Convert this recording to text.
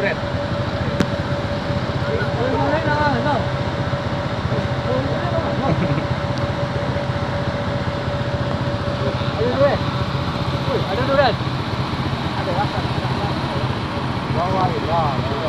duren. Ayo duren. Wih, ada duren. Ada rasa. Bawa lah.